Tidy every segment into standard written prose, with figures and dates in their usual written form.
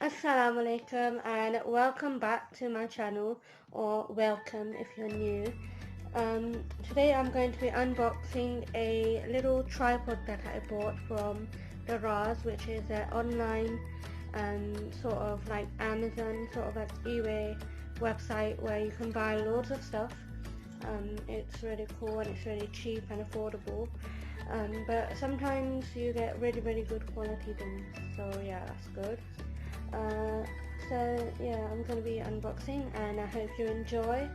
Assalamu alaikum and welcome back to my channel, or welcome if you're new. Today I'm going to be unboxing a little tripod that I bought from Daraz, which is an online sort of like Amazon, sort of like eBay website where you can buy loads of stuff. It's really cool and it's really cheap and affordable. But sometimes you get really good quality things, so yeah, that's good. Uh, so yeah, I'm going to be unboxing and I hope you enjoy.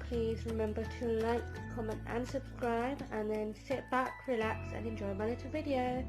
Please remember to like, comment and subscribe, and then sit back, relax and enjoy my little video.